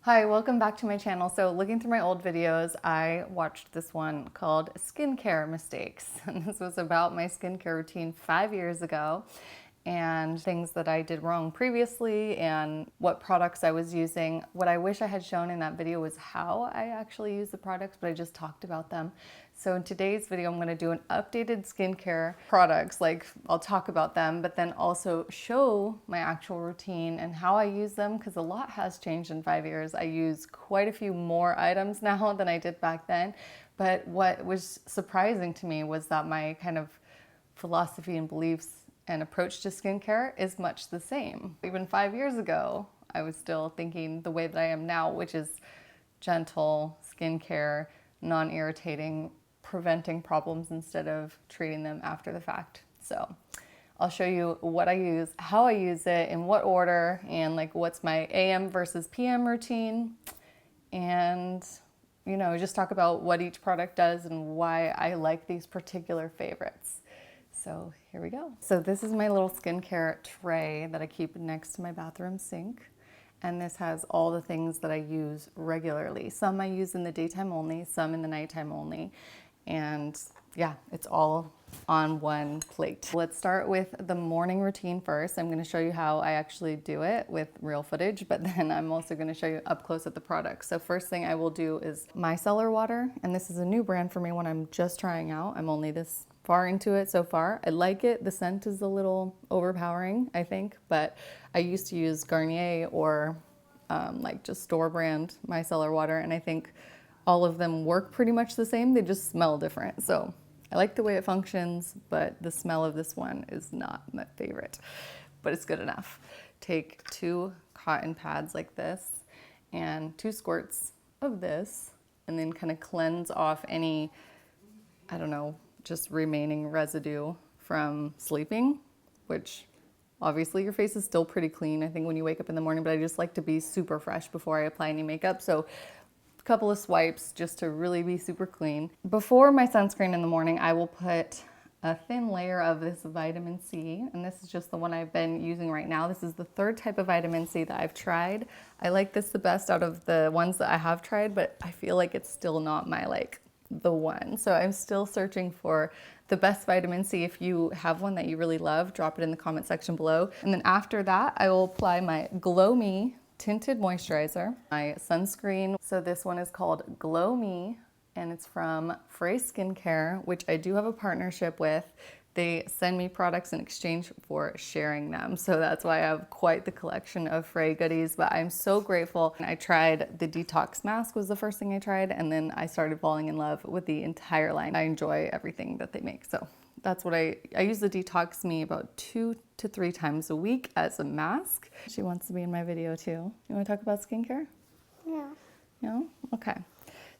Hi, welcome back to my channel. So looking through my old videos, I watched this one called Skincare Mistakes. And this was about my skincare routine 5 years ago and things that I did wrong previously and what products I was using. What I wish I had shown in that video was how I actually use the products, but I just talked about them. So in today's video, I'm gonna do an updated skincare products, like I'll talk about them, but then also show my actual routine and how I use them, because a lot has changed in 5 years. I use quite a few more items now than I did back then. But what was surprising to me was that my kind of philosophy and beliefs and approach to skincare is much the same. Even 5 years ago, I was still thinking the way that I am now, which is gentle skincare, non-irritating, preventing problems instead of treating them after the fact. So I'll show you what I use, how I use it, in what order, and like what's my AM versus PM routine, and just talk about what each product does and why I like these particular favorites. So here we go. So this is my little skincare tray that I keep next to my bathroom sink. And this has all the things that I use regularly. Some I use in the daytime only, some in the nighttime only. And yeah, it's all on one plate. Let's start with the morning routine first. I'm gonna show you how I actually do it with real footage, but then I'm also gonna show you up close at the product. So first thing I will do is Micellar Water. And this is a new brand for me, one I'm just trying out. I'm only this far into it so far. I like it. The scent is a little overpowering, I think, but I used to use Garnier or like just store brand Micellar Water, and I think all of them work pretty much the same. They just smell different. So I like the way it functions, but the smell of this one is not my favorite, but it's good enough. Take 2 cotton pads like this and 2 squirts of this, and then kind of cleanse off any, I don't know, just remaining residue from sleeping, which obviously your face is still pretty clean, I think, when you wake up in the morning, but I just like to be super fresh before I apply any makeup. So a couple of swipes just to really be super clean. Before my sunscreen in the morning, I will put a thin layer of this vitamin C, and this is just the one I've been using right now. This is the 3rd type of vitamin C that I've tried. I like this the best out of the ones that I have tried, but I feel like it's still not my the one. So I'm still searching for the best vitamin C. If you have one that you really love, drop it in the comment section below. And then after that, I will apply my GlowMe Tinted Moisturizer, my sunscreen. So this one is called GlowMe, and it's from Fré Skincare, which I do have a partnership with. They send me products in exchange for sharing them. So that's why I have quite the collection of Fré goodies, but I'm so grateful. I tried the detox mask, was the first thing I tried, and then I started falling in love with the entire line. I enjoy everything that they make. So that's what I use the Detox Me about 2 to 3 times a week as a mask. She wants to be in my video too. You wanna talk about skincare? Yeah. No? Okay.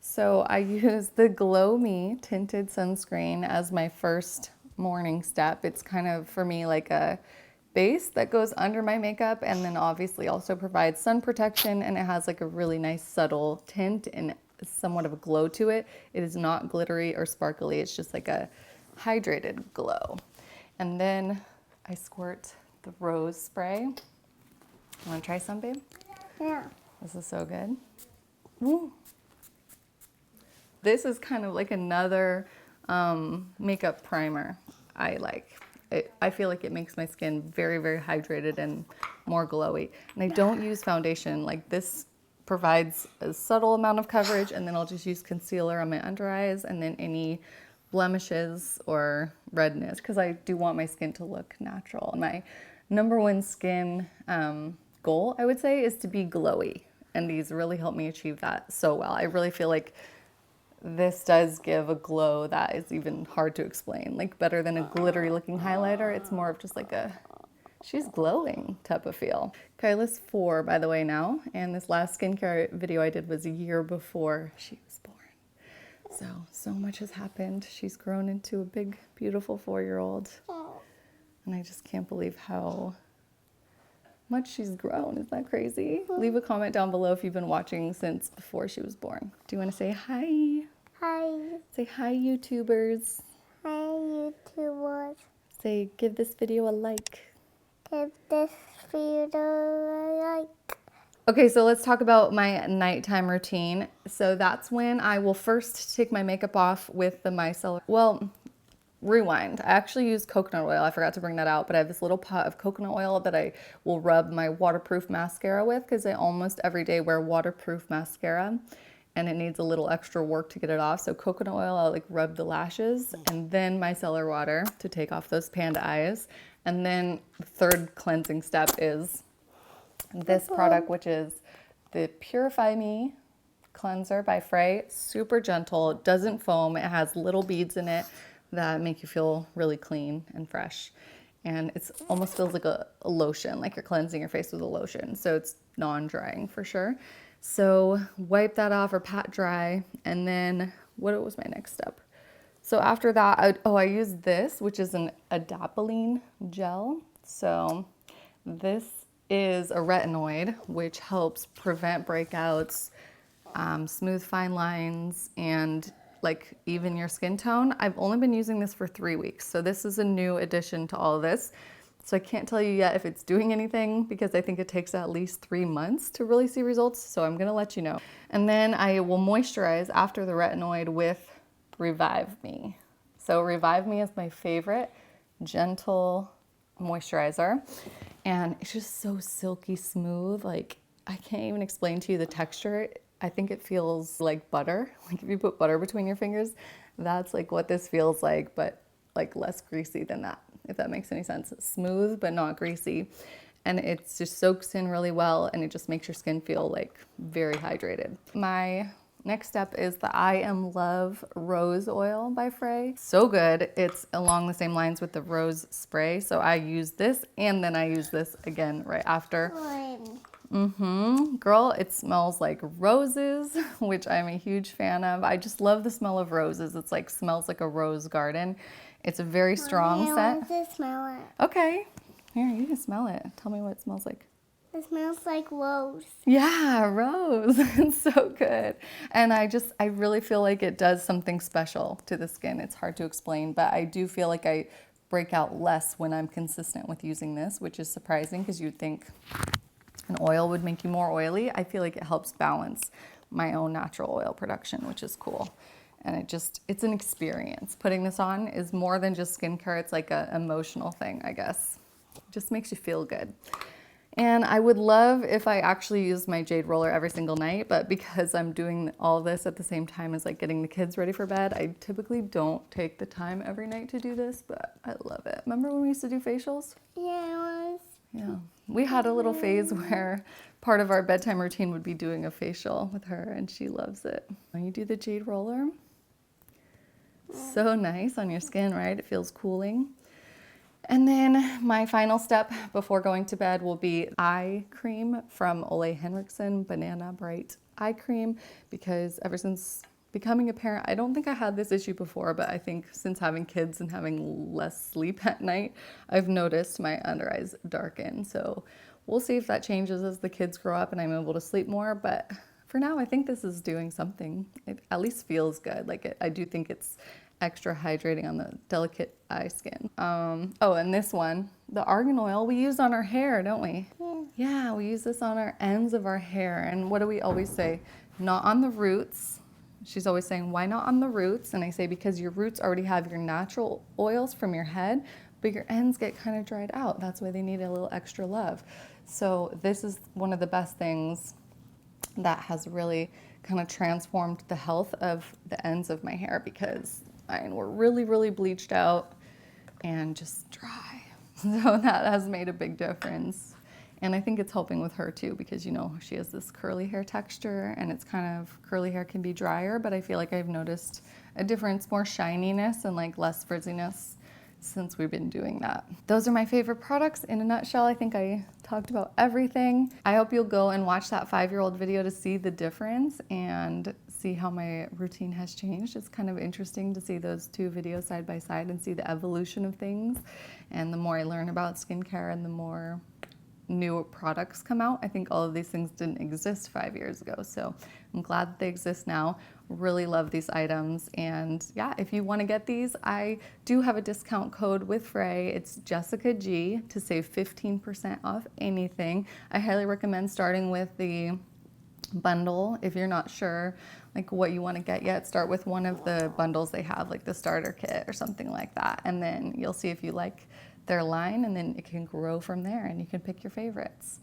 So I use the GlowMe Tinted Sunscreen as my first morning step. It's kind of, for me, like a base that goes under my makeup, and then obviously also provides sun protection, and it has like a really nice subtle tint and somewhat of a glow to it. It is not glittery or sparkly. It's just like a hydrated glow. And then I squirt the rose spray. Want to try some, babe? Yeah. This is so good. Ooh. This is kind of like another makeup primer I like. I feel like it makes my skin very, very hydrated and more glowy. And I don't use foundation. Like, this provides a subtle amount of coverage, and then I'll just use concealer on my under eyes and then any blemishes or redness, because I do want my skin to look natural. My #1 skin goal, I would say, is to be glowy. And these really help me achieve that so well. I really feel like this does give a glow that is even hard to explain. Like, better than a glittery looking highlighter. It's more of just like a, she's glowing type of feel. Kyla's 4, by the way, now. And this last skincare video I did was a year before she was born. So much has happened. She's grown into a big, beautiful 4-year-old. And I just can't believe how much she's grown. Isn't that crazy? Leave a comment down below if you've been watching since before she was born. Do you want to say hi? Hi. Say hi, YouTubers. Hi, YouTubers. Say, give this video a like. Give this video a like. Okay, so let's talk about my nighttime routine. So that's when I will first take my makeup off with the micellar. Well, rewind. I actually use coconut oil. I forgot to bring that out, but I have this little pot of coconut oil that I will rub my waterproof mascara with because I almost every day wear waterproof mascara and it needs a little extra work to get it off. So coconut oil, I'll like rub the lashes, and then micellar water to take off those panda eyes. And then the third cleansing step is this product, which is the Purify Me cleanser by Fré. Super gentle, it doesn't foam, it has little beads in it that make you feel really clean and fresh. And it almost feels like a lotion, like you're cleansing your face with a lotion. So it's non-drying for sure. So wipe that off or pat dry. And then what was my next step? So after that, I use this, which is an Adapalene gel. So this is a retinoid, which helps prevent breakouts, smooth fine lines, and like even your skin tone. I've only been using this for 3 weeks, so this is a new addition to all of this. So I can't tell you yet if it's doing anything because I think it takes at least 3 months to really see results, so I'm gonna let you know. And then I will moisturize after the retinoid with Revive Me. So Revive Me is my favorite gentle moisturizer, and it's just so silky smooth. Like, I can't even explain to you the texture. I think it feels like butter. Like if you put butter between your fingers, that's like what this feels like, but like less greasy than that, if that makes any sense. It's smooth, but not greasy. And it just soaks in really well, and it just makes your skin feel like very hydrated. My next step is the I Am Love Rose Oil by Fré. So good. It's along the same lines with the rose spray. So I use this, and then I use this again right after. Girl, it smells like roses, which I'm a huge fan of. I just love the smell of roses. It's like smells like a rose garden. It's a very strong scent. I want to smell it. Okay, here, you can smell it. Tell me what it smells like. It smells like rose. Yeah, rose. It's so good. And I really feel like it does something special to the skin. It's hard to explain, but I do feel like I break out less when I'm consistent with using this, which is surprising because you'd think an oil would make you more oily. I feel like it helps balance my own natural oil production, which is cool. And it's an experience. Putting this on is more than just skincare. It's like an emotional thing, I guess. It just makes you feel good. And I would love if I actually used my Jade Roller every single night, but because I'm doing all this at the same time as like getting the kids ready for bed, I typically don't take the time every night to do this, but I love it. Remember when we used to do facials? Yeah, it was. Yeah, we had a little phase where part of our bedtime routine would be doing a facial with her, and she loves it. When you do the Jade Roller, so nice on your skin, right? It feels cooling. And then my final step before going to bed will be eye cream from Ole Henriksen Banana Bright Eye Cream, because ever since becoming a parent, I don't think I had this issue before, but I think since having kids and having less sleep at night, I've noticed my under eyes darken. So we'll see if that changes as the kids grow up and I'm able to sleep more. But for now, I think this is doing something. It at least feels good. Like I do think it's extra hydrating on the delicate eye skin. Oh, and this one, the argan oil we use on our hair, don't we? Yeah, we use this on our ends of our hair. And what do we always say? Not on the roots. She's always saying, why not on the roots? And I say, because your roots already have your natural oils from your head, but your ends get kind of dried out. That's why they need a little extra love. So this is one of the best things that has really kind of transformed the health of the ends of my hair, because mine were really, really bleached out and just dry. So that has made a big difference. And I think it's helping with her too, because you know, she has this curly hair texture, and it's kind of, curly hair can be drier, but I feel like I've noticed a difference, more shininess and like less frizziness since we've been doing that. Those are my favorite products in a nutshell. I think I talked about everything. I hope you'll go and watch that 5-year-old video to see the difference and see how my routine has changed. It's kind of interesting to see those two videos side by side and see the evolution of things. And the more I learn about skincare and the more new products come out. I think all of these things didn't exist 5 years ago. So I'm glad that they exist now. Really love these items. And yeah, if you want to get these, I do have a discount code with Fré. It's Jessica G to save 15% off anything. I highly recommend starting with the bundle. If you're not sure like what you want to get yet, start with one of the bundles they have, like the starter kit or something like that. And then you'll see if you like their line, and then it can grow from there and you can pick your favorites.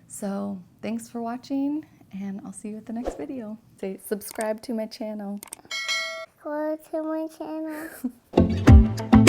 So thanks for watching, and I'll see you at the next video. Say subscribe to my channel. Go to my channel.